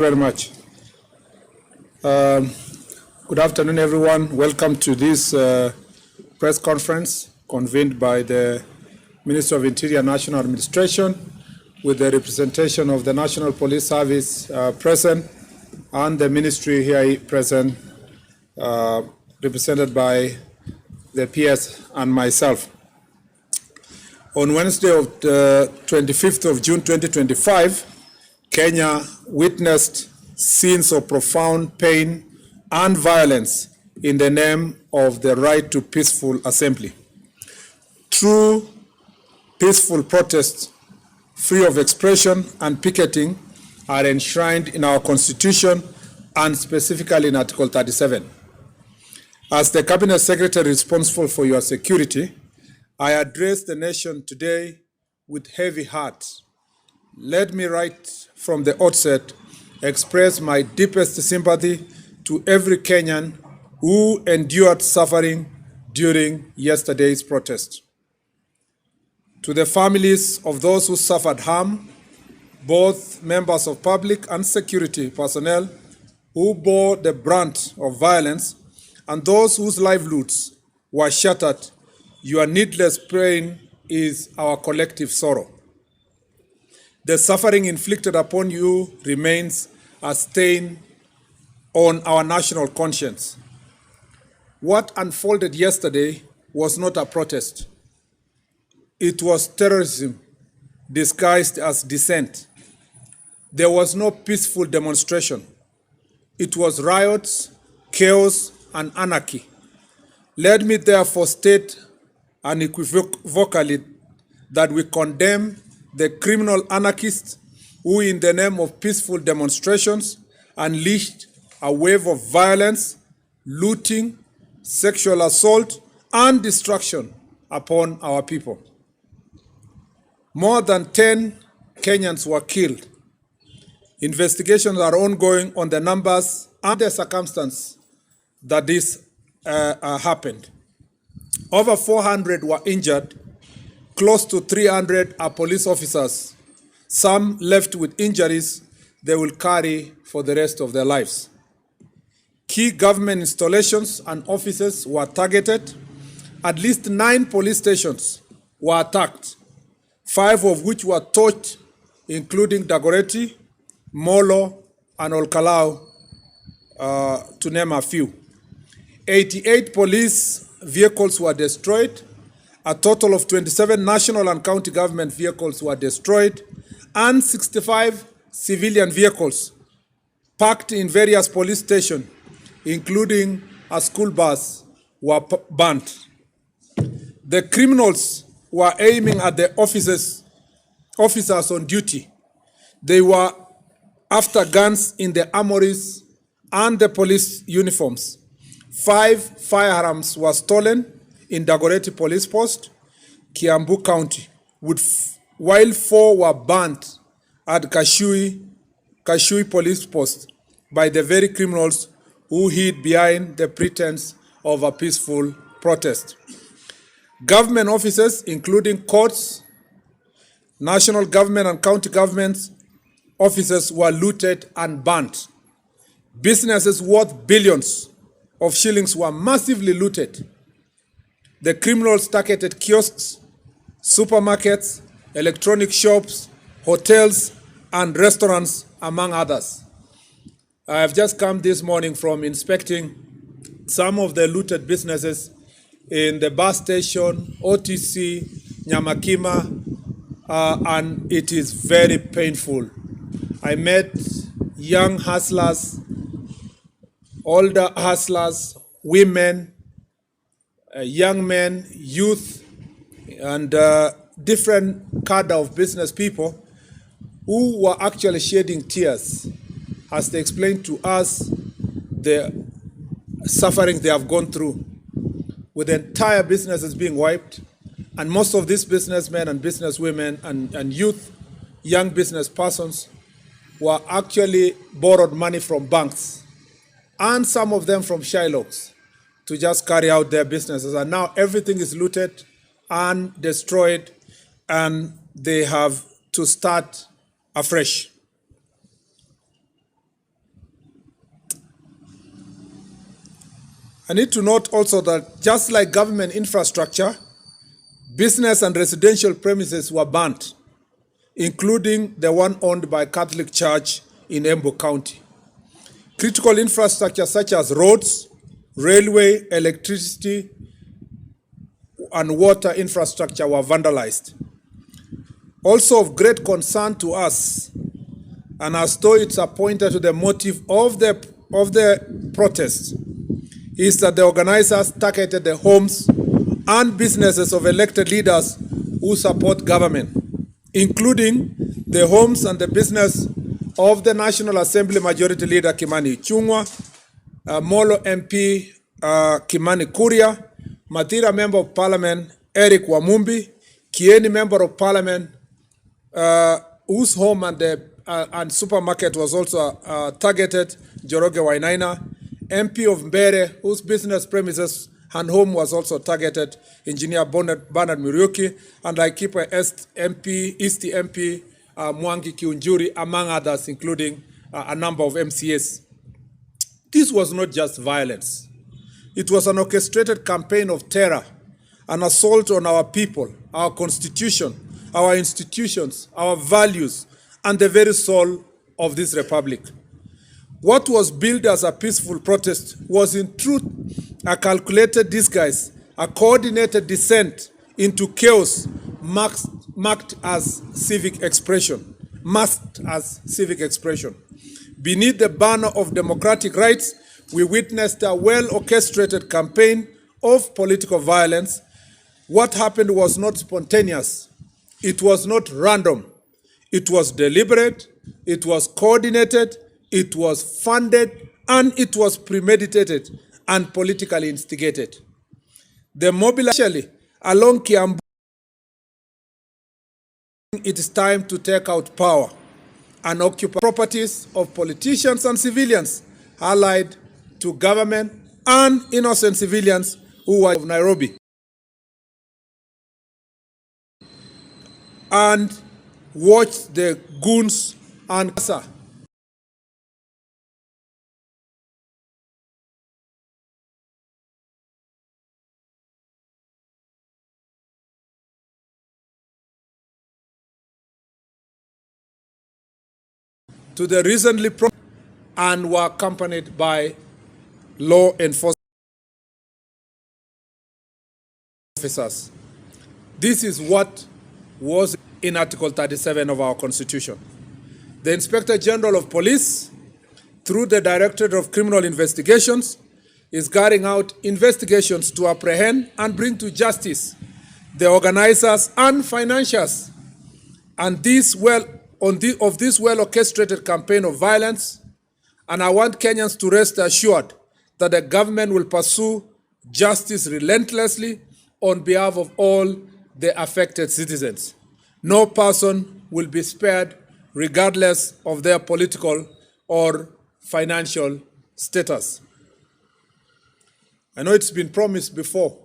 Very much. Good afternoon, everyone. Welcome to this press conference convened by the Minister of Interior and National Administration with the representation of the National Police Service present and the ministry here present, represented by the PS and myself. On Wednesday of the 25th of June 2025, Kenya witnessed scenes of profound pain and violence in the name of the right to peaceful assembly. True peaceful protests, free of expression and picketing, are enshrined in our Constitution and specifically in Article 37. As the Cabinet Secretary responsible for your security, I address the nation today with heavy heart. Let me, right from the outset, express my deepest sympathy to every Kenyan who endured suffering during yesterday's protest. To the families of those who suffered harm, both members of public and security personnel who bore the brunt of violence, and those whose livelihoods were shattered, your needless pain is our collective sorrow. The suffering inflicted upon you remains a stain on our national conscience. What unfolded yesterday was not a protest. It was terrorism disguised as dissent. There was no peaceful demonstration. It was riots, chaos, and anarchy. Let me therefore state unequivocally that we condemn the criminal anarchists who, in the name of peaceful demonstrations, unleashed a wave of violence, looting, sexual assault, and destruction upon our people. More than 10 Kenyans were killed. Investigations are ongoing on the numbers and the circumstance that this happened. Over 400 were injured. Close to 300 are police officers. Some left with injuries they will carry for the rest of their lives. Key government installations and offices were targeted. At least 9 police stations were attacked, 5 of which were torched, including Dagoretti, Molo, and Olkalau, to name a few. 88 police vehicles were destroyed. A total of 27 national and county government vehicles were destroyed, and 65 civilian vehicles parked in various police stations, including a school bus, were burnt. The criminals were aiming at the officers on duty. They were after guns in the armories and the police uniforms. 5 firearms were stolen in Dagoretti Police Post, Kiambu County, while 4 were burnt at Kashui Police Post by the very criminals who hid behind the pretense of a peaceful protest. Government offices, including courts, national government and county governments offices, were looted and burnt. Businesses worth billions of shillings were massively looted. The criminals targeted kiosks, supermarkets, electronic shops, hotels, and restaurants, among others. I have just come this morning from inspecting some of the looted businesses in the bus station, OTC, Nyamakima, and it is very painful. I met young hustlers, older hustlers, women, young men, youth, and different cadre of business people who were actually shedding tears as they explained to us the suffering they have gone through, with the entire businesses being wiped. And most of these businessmen and businesswomen and youth, young business persons, were actually borrowed money from banks, and some of them from Shylocks, to just carry out their businesses. And now everything is looted and destroyed, and they have to start afresh. I need to note also that just like government infrastructure, business and residential premises were burnt, including the one owned by Catholic Church in Embu County. Critical infrastructure such as roads, railway, electricity, and water infrastructure were vandalized. Also of great concern to us, and as though it's pointed to the motive of the protest, is that the organizers targeted the homes and businesses of elected leaders who support government, including the homes and the business of the National Assembly Majority Leader Kimani Ichung'wah, Molo MP Kimani Kuria, Mathira Member of Parliament Eric Wamumbi, Kieni Member of Parliament whose home and supermarket was also targeted, Joroge Wainaina, MP of Mbere, whose business premises and home was also targeted, Engineer Bernard Muriuki, and Laikipia East MP Mwangi Kiunjuri, among others, including a number of MCAs. This was not just violence. It was an orchestrated campaign of terror, an assault on our people, our constitution, our institutions, our values, and the very soul of this republic. What was billed as a peaceful protest was in truth a calculated disguise, a coordinated descent into chaos marked as civic expression. Beneath the banner of democratic rights, we witnessed a well-orchestrated campaign of political violence. What happened was not spontaneous. It was not random. It was deliberate. It was coordinated. It was funded, and it was premeditated and politically instigated. The mobilization along Kiambu, it is time to take out power and occupy properties of politicians and civilians allied to government and innocent civilians who were of Nairobi. And watch the goons and Kasa to the recently and were accompanied by law enforcement officers. This is what was in Article 37 of our Constitution. The Inspector General of Police, through the Directorate of Criminal Investigations, is carrying out investigations to apprehend and bring to justice the organizers and financiers and this well-orchestrated campaign of violence. And I want Kenyans to rest assured that the government will pursue justice relentlessly on behalf of all the affected citizens. No person will be spared regardless of their political or financial status. I know it's been promised before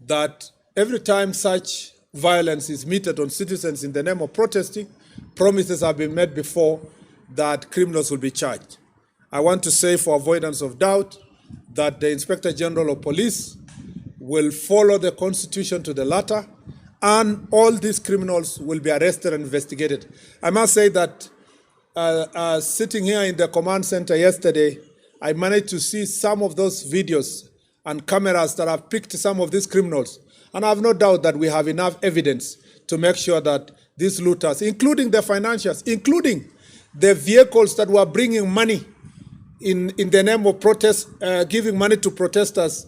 that every time such violence is meted on citizens in the name of protesting, promises have been made before that criminals will be charged. I want to say, for avoidance of doubt, that the Inspector General of Police will follow the Constitution to the letter, and all these criminals will be arrested and investigated. I must say that sitting here in the command center yesterday, I managed to see some of those videos and cameras that have picked some of these criminals. And I have no doubt that we have enough evidence to make sure that these looters, including the financiers, including the vehicles that were bringing money in the name of protest, giving money to protesters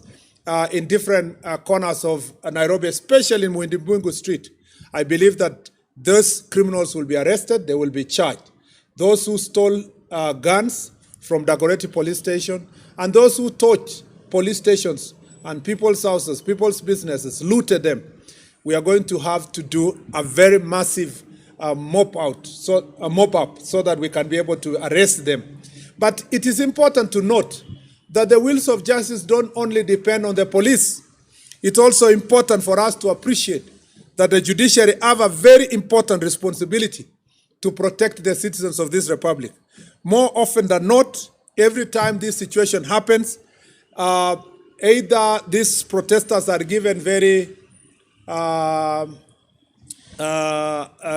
in different corners of Nairobi, especially in Mwindibungu Street. I believe that those criminals will be arrested, they will be charged. Those who stole guns from Dagoretti police station, and those who torched police stations and people's houses, people's businesses, looted them. We are going to have to do a very massive mop up so that we can be able to arrest them. But it is important to note that the wheels of justice don't only depend on the police. It's also important for us to appreciate that the judiciary have a very important responsibility to protect the citizens of this republic. More often than not, every time this situation happens, Either these protesters are given very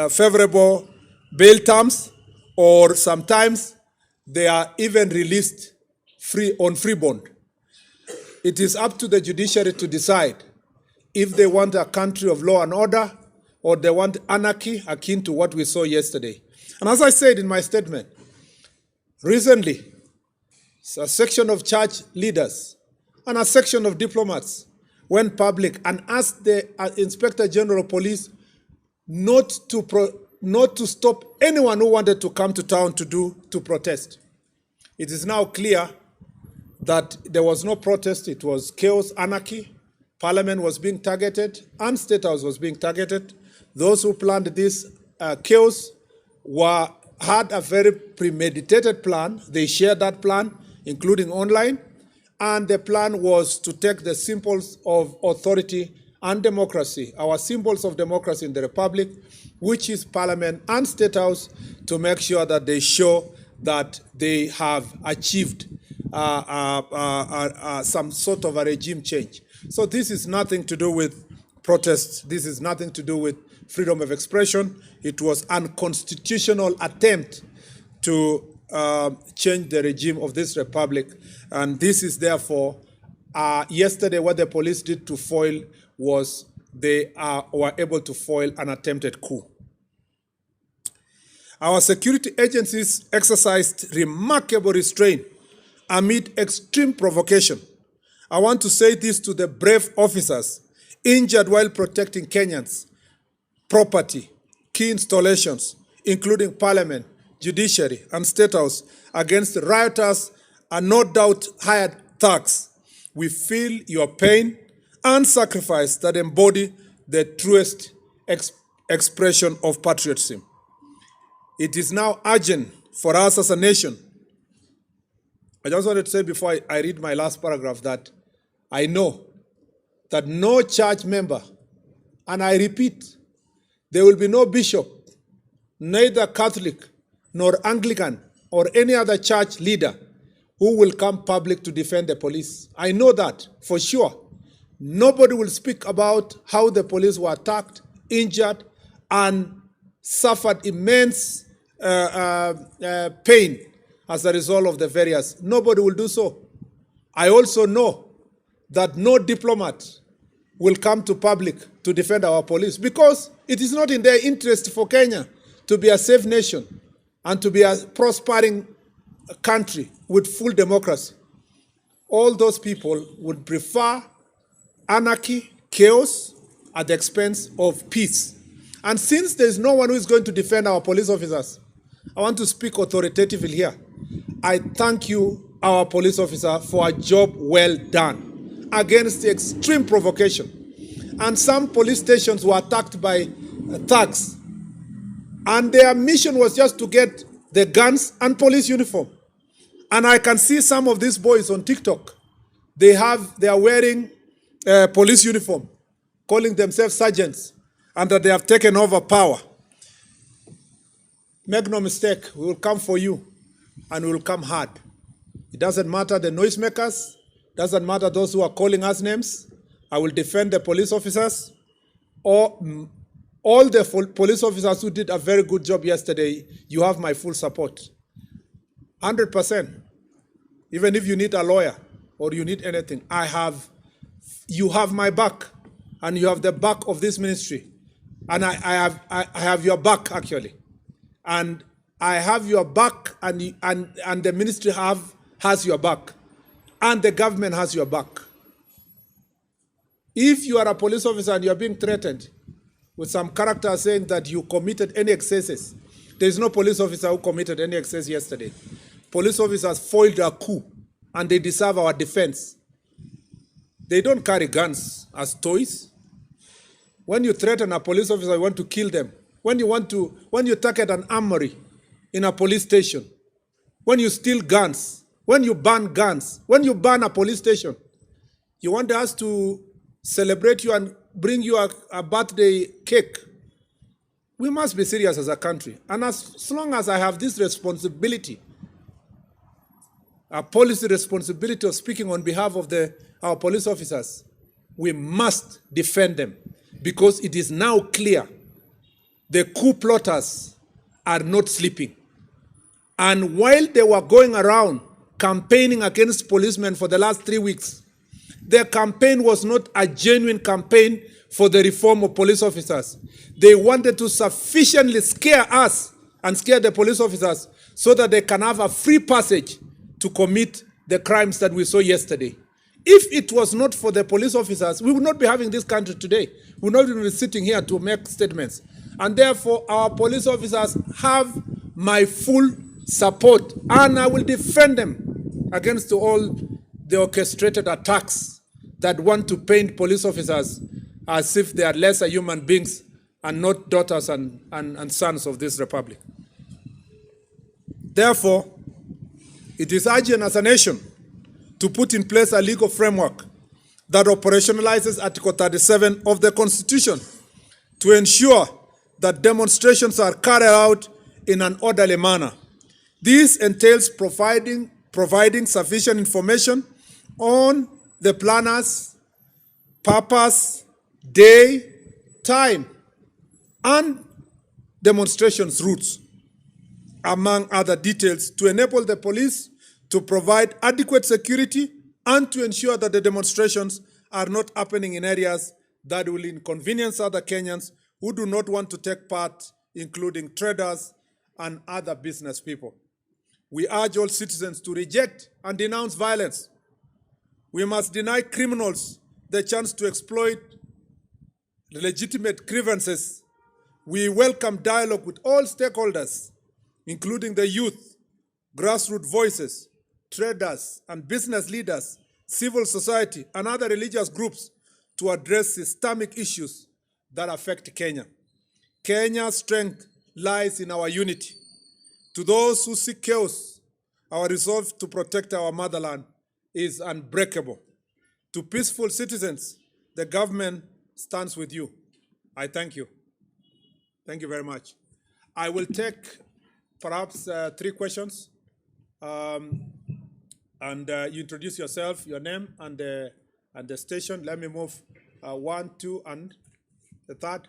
favorable bail terms, or sometimes they are even released on free bond. It is up to the judiciary to decide if they want a country of law and order or they want anarchy akin to what we saw yesterday. And as I said in my statement, recently, a section of church leaders and a section of diplomats went public and asked the Inspector General of Police not to stop anyone who wanted to come to town to protest. It is now clear that there was no protest. It was chaos, anarchy. Parliament was being targeted and State House was being targeted. Those who planned this chaos had a very premeditated plan. They shared that plan, including online, and the plan was to take the symbols of authority and democracy, our symbols of democracy in the Republic, which is Parliament and State House, to make sure that they show that they have achieved some sort of a regime change. So this is nothing to do with protests. This is nothing to do with freedom of expression. It was an unconstitutional attempt to change the regime of this republic. And this is therefore, yesterday what the police did to foil was they were able to foil an attempted coup. Our security agencies exercised remarkable restraint amid extreme provocation. I want to say this to the brave officers injured while protecting Kenyans' property, key installations, including Parliament, Judiciary, and State House, against rioters and no doubt hired thugs. We feel your pain and sacrifice that embody the truest expression of patriotism. It is now urgent for us as a nation. I just wanted to say before I read my last paragraph that I know that no church member, and I repeat, there will be no bishop, neither Catholic nor Anglican or any other church leader who will come public to defend the police. I know that for sure. Nobody will speak about how the police were attacked, injured, and suffered immense pain as a result of the various. Nobody will do so. I also know that no diplomat will come to public to defend our police because it is not in their interest for Kenya to be a safe nation and to be a prospering country with full democracy. All those people would prefer anarchy, chaos, at the expense of peace. And since there is no one who is going to defend our police officers, I want to speak authoritatively here. I thank you, our police officer, for a job well done against the extreme provocation. And some police stations were attacked by thugs. And their mission was just to get the guns and police uniform. And I can see some of these boys on TikTok. They are wearing police uniform, calling themselves sergeants, and that they have taken over power. Make no mistake, we will come for you, and we will come hard. It doesn't matter the noisemakers, doesn't matter those who are calling us names. I will defend the police officers, or all the police officers who did a very good job yesterday. You have my full support, 100%. Even if you need a lawyer or you need anything, you have my back, and you have the back of this ministry, and I have your back actually, and I have your back, and the ministry has your back, and the government has your back. If you are a police officer and you are being threatened with some character saying that you committed any excesses, there is no police officer who committed any excess yesterday. Police officers foiled a coup, and they deserve our defense. They don't carry guns as toys. When you threaten a police officer, you want to kill them. When you target an armory in a police station, when you steal guns, when you ban guns, when you ban a police station, you want us to celebrate you and bring you a birthday cake. We must be serious as a country. And as long as I have this responsibility a policy responsibility of speaking on behalf of our police officers. We must defend them because it is now clear the coup plotters are not sleeping. And while they were going around campaigning against policemen for the last 3 weeks, their campaign was not a genuine campaign for the reform of police officers. They wanted to sufficiently scare us and scare the police officers so that they can have a free passage to commit the crimes that we saw yesterday. If it was not for the police officers, we would not be having this country today. We would not be sitting here to make statements. And therefore, our police officers have my full support, and I will defend them against all the orchestrated attacks that want to paint police officers as if they are lesser human beings and not daughters and sons of this republic. Therefore, it is urgent as a nation to put in place a legal framework that operationalizes Article 37 of the Constitution to ensure that demonstrations are carried out in an orderly manner. This entails providing sufficient information on the planners, purpose, day, time, and demonstrations routes, among other details, to enable the police to provide adequate security and to ensure that the demonstrations are not happening in areas that will inconvenience other Kenyans who do not want to take part, including traders and other business people. We urge all citizens to reject and denounce violence. We must deny criminals the chance to exploit legitimate grievances. We welcome dialogue with all stakeholders, including the youth, grassroots voices, traders and business leaders, civil society, and other religious groups to address systemic issues that affect Kenya. Kenya's strength lies in our unity. To those who seek chaos, our resolve to protect our motherland is unbreakable. To peaceful citizens, the government stands with you. I thank you. Thank you very much. I will take perhaps 3 questions. You introduce yourself, your name, and the station. Let me move 1, 2, and the third.